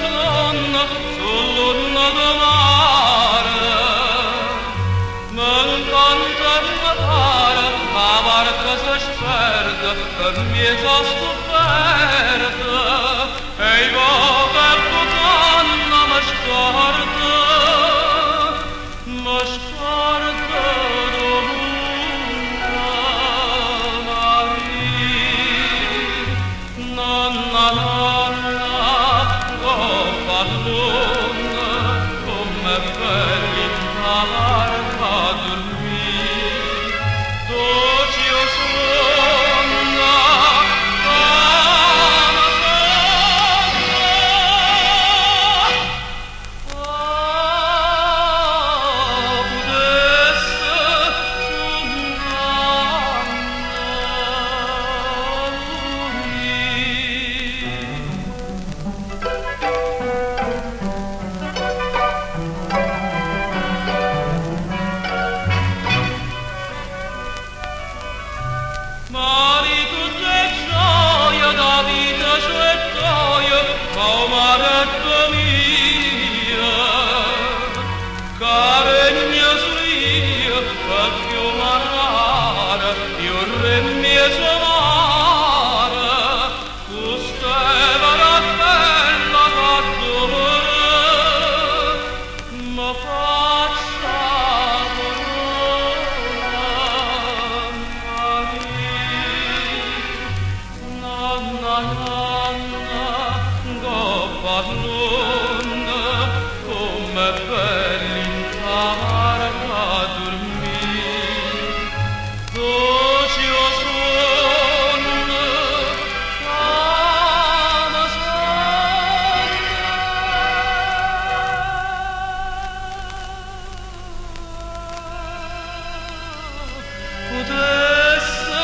donna sull'urna del mare, m'encanta mare, la barca si sperde per mezzo scoperta, e i voti puttana mi scorda dovunque nonna, pallone, come belli la barca a dormire, dolci o sonna, marito c'è gioia, da vita c'è gioia, oh maretto mia, caregna sia, per più manare, io re mia samara, tu steva la bella fattore, ma faccia pallone, come belli in barca a dormire, dolci o sonno, ama potesse